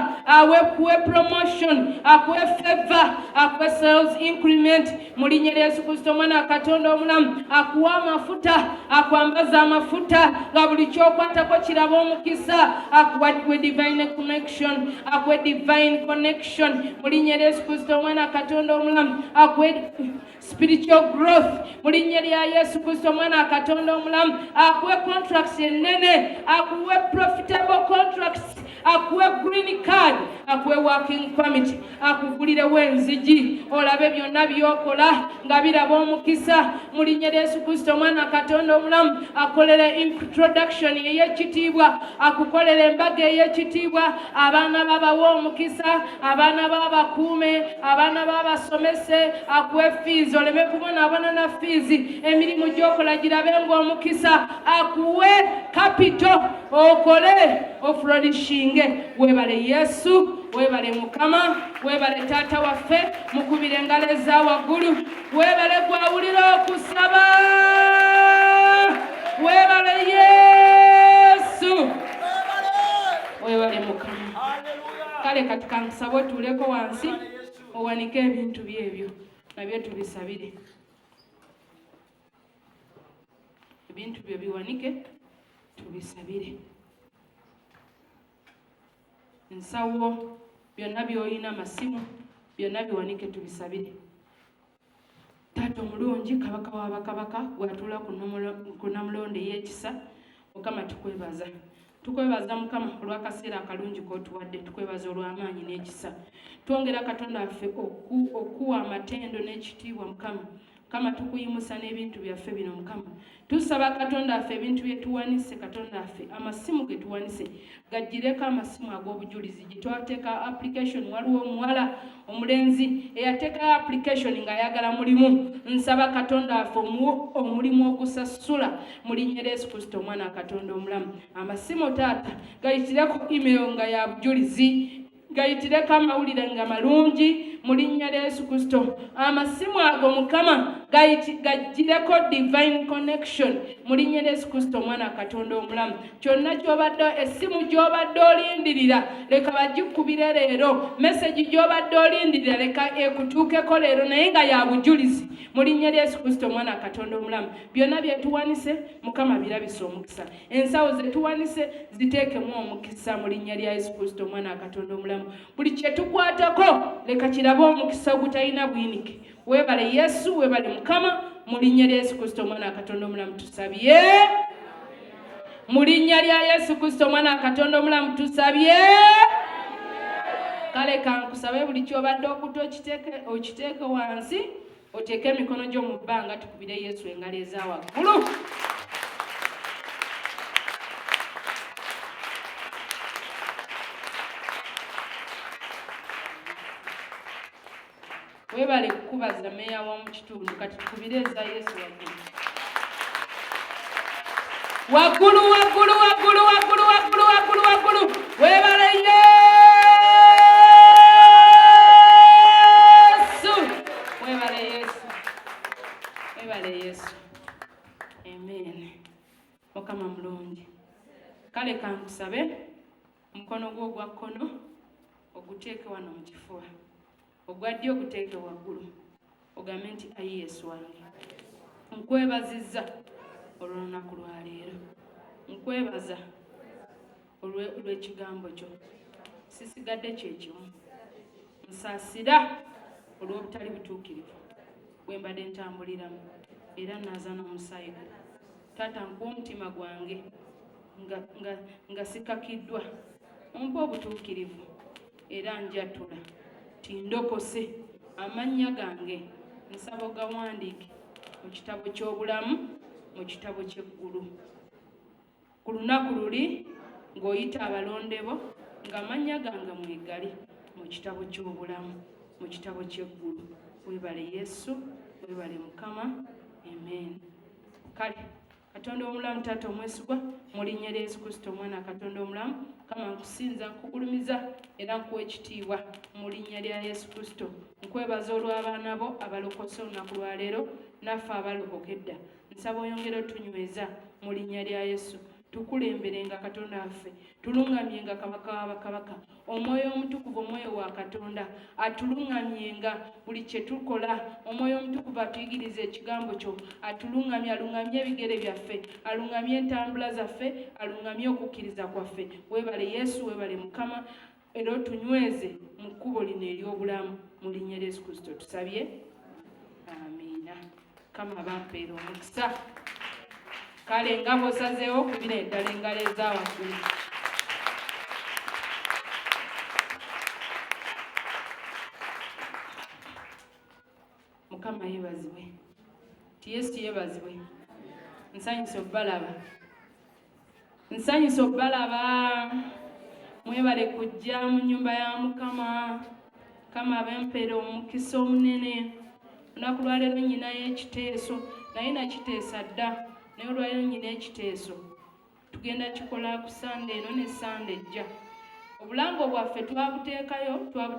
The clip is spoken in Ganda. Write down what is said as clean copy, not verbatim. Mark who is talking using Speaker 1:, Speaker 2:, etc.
Speaker 1: akuwe promotion, akuwe favor, akuwe sales increment mu linnya lya Yesu Kristo omwana wa Katonda omulamu. Akuwa amafuta, akwambaza amafuta nga buli kyokwatako kiraba omukisa. Akuwa divine connection, akuwe divine connection mu linnya lya Yesu Kristo omwana wa Katonda omulamu. Akuwe spiritual growth mu linnya lya Yesu Kristo omwana wa Katonda omulamu. Akuwe contracts ennene, akuwe profitable contracts, akuwe green card, akuwe working permit, akugulirewo enzigi olabe byonna byokola nga biraba omukisa mu linnya lya Yesu Kristo omwana wa Katonda omulamu. Akolere introduction ey'ekitiibwa, akukolere embaga ey'ekitiibwa, abaana babawa omukisa, abaana babakuume, abaana babasomese, akuwe fees oleme kubonaabona na fees, emirimu gyokola girabe ng'omukisa, akuwe capital okole oflourishing. Webale Yesu, webale Mukama, webale Taata waffe, mukubire engalo eza waggulu, webale gwawulira okusaba, webale Yesu, webale Mukama. Kale kati kansaba otuuleko wansi owanike ebintu byebyo nabyo tubisabire. Ebintu byo biwanike tubisabire. Nsawo byonna by'olina amasimu byonna biwanike tubisabire. Taata omulungi, kabaka wa bakabaka, gwatuula ku Namulondo ey'ekisa, Mukama tukwebaza. Tukwebaza Mukama olw'akaseera akalungi k'otuwadde, tukwebaza olw'amaanyi n'ekisa. Twongera Katonda waffe okuwa amatendo n'ekitiibwa Mukama. Mukama tukuyimusa n'ebintu byaffe bino Mukama. Tusaba Katonda waffe ebintu bye tuwanise Katonda waffe, amasimu ge tuwanise gajjireko amasimu ag'obujulizi. Gye twateeka application, waliwo omuwala omulenzi eyateekayo application ng'ayagala mulimu. Nsaba Katonda waffe omulimu ogusasula mu linnya lya Yesu Kristo omwana wa Katonda omulamu. Amasimu Taata gayitireko email nga ya bujulizi, gayitireko amawulire nga malungi mu linnya lya Yesu Kristo. Amasimu ago Mukama gajjireko divine connection mu linnya lya Yesu Kristo omwana wa Katonda omulamu. Kyonna ky'obadde essimu gy'obadde olindirira leka bagikubire leero, message gy'obadde olindirira leka ekutuukeko leero naye nga ya bujulizi mu linnya lya Yesu Kristo omwana wa Katonda omulamu. Byonna bye tuwanise Mukama birabise omukisa. Ensawo ze tuwanise ziteekemu omukisa mu linnya lya Yesu Kristo omwana wa Katonda omulamu. Buli kye tukwatako leka kirabe omukisa ogutalina buyinike. Webale Yesu, webale Mukama, mu linnya lya Yesu Kristo omwana wa Katonda omulamu tusabye. Mu linnya lya Yesu Kristo omwana wa Katonda omulamu tusabye. Kale kankusabe buli ky'obadde okuta okiteeke wansi, oteeke emikono gyo mu bbanga, tukubire Yesu engalo eza waggulu. Webale kukubaza meya wa mu kitundu, kati tukubire eza Yesu waggulu. Waggulu. Webale Yesu. Amen. Mukama mulungi. Kale kankusabe omukono gwo ogwa kkono oguteeke wano mu kifuba, ogwa ddyo oguteeke waggulu, ogambe nti ayi Yesu wange, nkwebazizza olw'olunaku lwa leero, nkwebaza olw'ekigambo kyo, sisigadde kyekimu, nsaasira olw'obutali butuukirivu bwe mbadde ntambuliramu, era naaza n'omusaayi gwo. Taata nkuwa omutima gwange nga sikakiddwa, ompa obutuukirivu era njatula tindokose amannya gange, nsaba ogawandiike mu kitabo ky'obulamu, mu kitabo ky'eggulu. Ku lunaku luli ng'oyita abalonde bo ng'amannya gange mwegali mu kitabo ky'obulamu, mu kitabo ky'eggulu. Webale Yesu, webale Mukama. Amen. Kale Katonda omulamu, Taata omwesigwa, mu linnya lya Yesu Kristo omwana wa Katonda omulamu, Kama nkusinza, nkugulumiza era nkuwa ekitiibwa mu linnya lya Yesu Kristo. Nkwebaza olw'abaana bo abalokose olunaku lwa leero, naffe abalokoka edda. Nsaba oyongere otunyweza mu linnya lya Yesu. tukulemberenga Katonda waffe, tulungamyenga Kabaka w'abakabaka, Omwoyo Omutukuvu, Omwoyo wa Katonda atulungamyenga buli kye tukola. Omwoyo Omutukuvu atuyigiriza ekigambo kyo, atulungamye, alungamye ebigere byaffe, alungamye entambula zaffe, alungamye okukkiriza kwaffe. Weebale Yesu, weebale Mukama, era otunyweze mu kkubo lino ery'obulamu mu linnya lya Yesu Kristo tusabye, amiina. Kama bampeera omukisa. Kale nga bw'osazeewo kubira eddala engalo ezawaggulu. Mukama yeebazibwe, ti Yesu yeebazibwe. Nsanyusa obbalaba, nsanyusa obbalaba. Mwebale kujja mu nnyumba ya Mukama. Kama bampeera omukisa omunene. Olunaku lwaleero nyinayo ekiteeso, naye nakiteesa dda, naye olwaleero nyina ekiteeso. Tugenda kikola ku Sande eno ne Sande ejja. Obulango bwaffe twabuteekayo